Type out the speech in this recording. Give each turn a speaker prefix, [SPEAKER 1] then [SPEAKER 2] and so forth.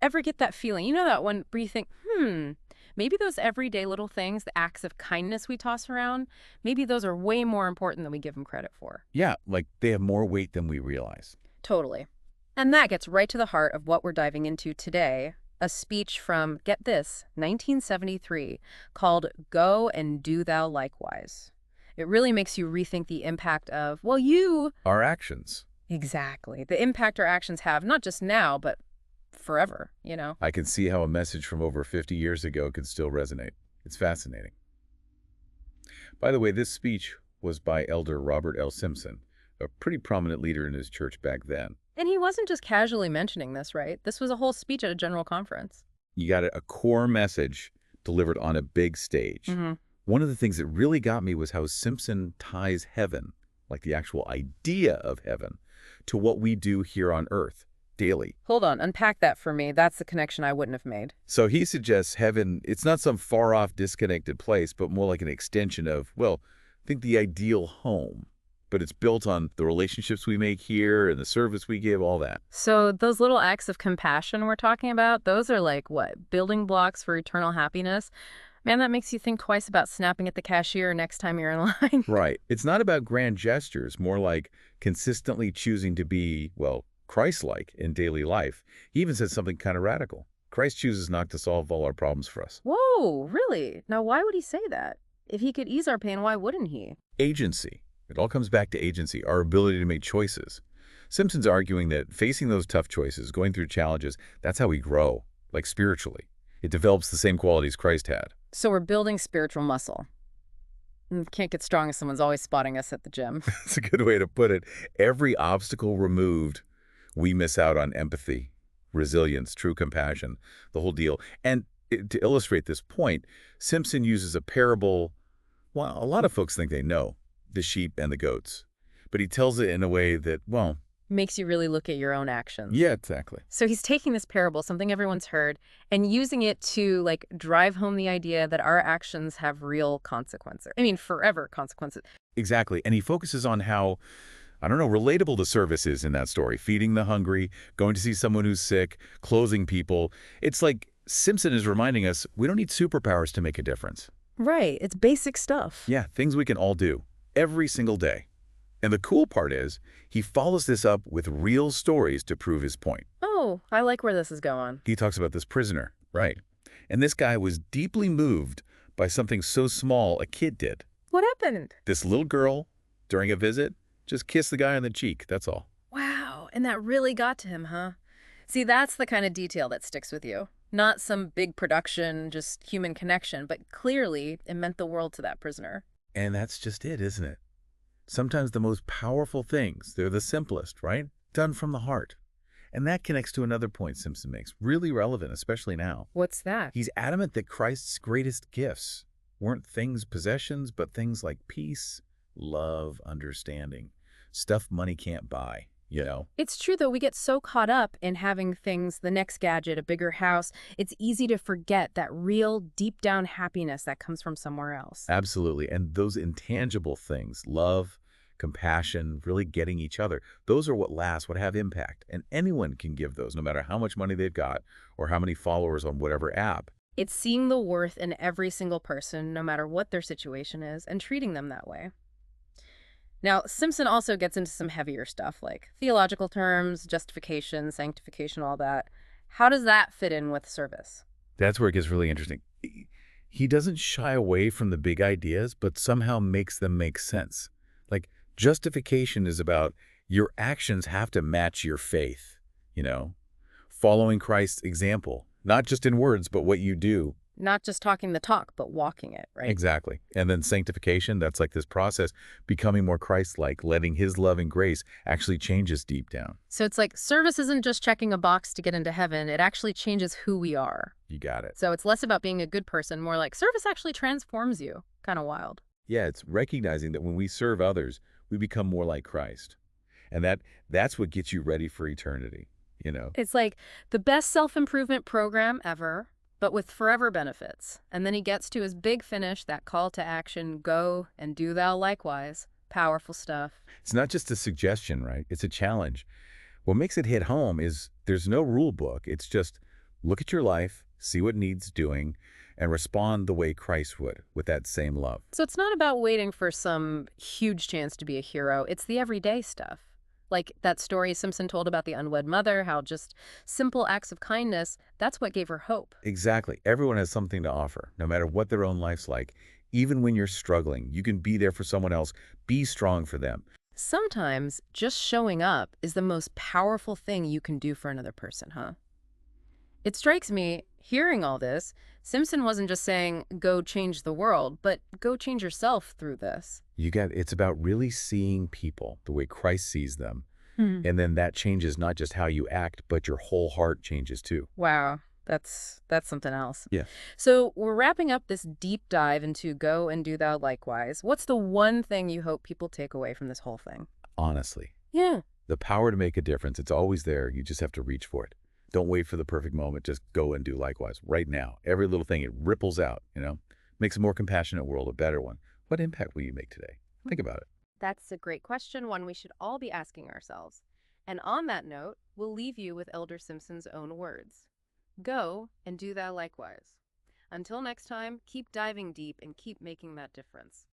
[SPEAKER 1] Ever get that feeling? You know that one where you think, maybe those everyday little things, the acts of kindness we toss around, maybe those are way more important than we give them credit for.
[SPEAKER 2] Yeah, like they have more weight than we realize.
[SPEAKER 1] Totally. And that gets right to the heart of what we're diving into today, a speech from, get this, 1973, called Go and Do Thou Likewise. It really makes you rethink the impact of, well, you...
[SPEAKER 2] Our actions.
[SPEAKER 1] Exactly. The impact our actions have, not just now, but forever, you know?
[SPEAKER 2] I can see how a message from over 50 years ago can still resonate. It's fascinating. By the way, this speech was by Elder Robert L. Simpson, a pretty prominent leader in his church back then.
[SPEAKER 1] And he wasn't just casually mentioning this, right? This was a whole speech at a general conference.
[SPEAKER 2] You got a core message delivered on a big stage. One of the things that really got me was how Simpson ties heaven, like the actual idea of heaven, to what we do here on earth daily.
[SPEAKER 1] Hold on, unpack that for me. That's the connection I wouldn't have made.
[SPEAKER 2] So he suggests heaven, it's not some far-off, disconnected place, but more like an extension of, well, think the ideal home. But it's built on the relationships we make here and the service we give, all that.
[SPEAKER 1] So those little acts of compassion we're talking about, those are like, what, building blocks for eternal happiness? Man, that makes you think twice about snapping at the cashier next time you're in line.
[SPEAKER 2] Right. It's not about grand gestures, more like consistently choosing to be, well, Christ-like in daily life. He even said something kind of radical. Christ chooses not to solve all our problems for us.
[SPEAKER 1] Whoa, really? Now, why would he say that? If he could ease our pain, why wouldn't he?
[SPEAKER 2] Agency. It all comes back to agency, our ability to make choices. Simpson's arguing that facing those tough choices, going through challenges, that's how we grow, like spiritually. It develops the same qualities Christ had.
[SPEAKER 1] So we're building spiritual muscle. Can't get strong if someone's always spotting us at the gym.
[SPEAKER 2] That's a good way to put it. Every obstacle removed, we miss out on empathy, resilience, true compassion, the whole deal. And to illustrate this point, Simpson uses a parable, well, a lot of folks think they know, the sheep and the goats. But he tells it in a way that, well...
[SPEAKER 1] makes you really look at your own actions.
[SPEAKER 2] Yeah, exactly.
[SPEAKER 1] So he's taking this parable, something everyone's heard, and using it to, like, drive home the idea that our actions have real consequences. I mean, forever consequences.
[SPEAKER 2] Exactly. And he focuses on how, I don't know, relatable the service is in that story. Feeding the hungry, going to see someone who's sick, clothing people. It's like Simpson is reminding us we don't need superpowers to make a difference.
[SPEAKER 1] Right. It's basic stuff.
[SPEAKER 2] Yeah, things we can all do every single day. And the cool part is, he follows this up with real stories to prove his point.
[SPEAKER 1] Oh, I like where this is going.
[SPEAKER 2] He talks about this prisoner, right? And this guy was deeply moved by something so small a kid did.
[SPEAKER 1] What happened?
[SPEAKER 2] This little girl, during a visit, just kissed the guy on the cheek, that's all.
[SPEAKER 1] Wow, and that really got to him, huh? See, that's the kind of detail that sticks with you. Not some big production, just human connection, but clearly it meant the world to that prisoner.
[SPEAKER 2] And that's just it, isn't it? Sometimes the most powerful things, they're the simplest, right? Done from the heart. And that connects to another point Simpson makes, really relevant, especially now.
[SPEAKER 1] What's that?
[SPEAKER 2] He's adamant that Christ's greatest gifts weren't things, possessions, but things like peace, love, understanding, stuff money can't buy, you know?
[SPEAKER 1] It's true, though. We get so caught up in having things, the next gadget, a bigger house, it's easy to forget that real, deep-down happiness that comes from somewhere else.
[SPEAKER 2] Absolutely. And those intangible things, love, compassion, really getting each other, those are what last, what have impact. And anyone can give those, no matter how much money they've got or how many followers on whatever app.
[SPEAKER 1] It's seeing the worth in every single person, no matter what their situation is, and treating them that way. Now, Simpson also gets into some heavier stuff like theological terms, justification, sanctification, all that. How does that fit in with service?
[SPEAKER 2] That's where it gets really interesting. He doesn't shy away from the big ideas, but somehow makes them make sense. Like, justification is about your actions have to match your faith, you know? Following Christ's example, not just in words, but what you do.
[SPEAKER 1] Not just talking the talk, but walking it, right?
[SPEAKER 2] Exactly. And then sanctification, that's like this process, becoming more Christ-like, letting his love and grace actually change us deep down.
[SPEAKER 1] So it's like service isn't just checking a box to get into heaven. It actually changes who we are.
[SPEAKER 2] You got it.
[SPEAKER 1] So it's less about being a good person, more like service actually transforms you. Kind of wild.
[SPEAKER 2] Yeah, it's recognizing that when we serve others, we become more like Christ. And that's what gets you ready for eternity, you know?
[SPEAKER 1] It's like the best self-improvement program ever, but with forever benefits. And then he gets to his big finish, that call to action, go and do thou likewise. Powerful stuff.
[SPEAKER 2] It's not just a suggestion, right? It's a challenge. What makes it hit home is there's no rule book. It's just Look at your life, see what needs doing, and respond the way Christ would, with that same love.
[SPEAKER 1] So it's not about waiting for some huge chance to be a hero. It's the everyday stuff. Like that story Simpson told about the unwed mother, how just simple acts of kindness, that's what gave her hope.
[SPEAKER 2] Exactly. Everyone has something to offer, no matter what their own life's like. Even when you're struggling, you can be there for someone else. Be strong for them.
[SPEAKER 1] Sometimes just showing up is the most powerful thing you can do for another person, huh? It strikes me, hearing all this, Simpson wasn't just saying, go change the world, but go change yourself through this.
[SPEAKER 2] It's about really seeing people the way Christ sees them.
[SPEAKER 1] Hmm.
[SPEAKER 2] And then that changes not just how you act, but your whole heart changes too.
[SPEAKER 1] Wow, that's something else.
[SPEAKER 2] Yeah.
[SPEAKER 1] So we're wrapping up this deep dive into go and do thou likewise. What's the one thing you hope people take away from this whole thing?
[SPEAKER 2] Honestly,
[SPEAKER 1] Yeah.
[SPEAKER 2] the power to make a difference, it's always there. You just have to reach for it. Don't wait for the perfect moment. Just go and do likewise right now. Every little thing, it ripples out. Makes a more compassionate world a better one. What impact will you make today? Think about it.
[SPEAKER 1] That's a great question, one we should all be asking ourselves. And on that note, we'll leave you with Elder Simpson's own words. Go and do thou likewise. Until next time, keep diving deep and keep making that difference.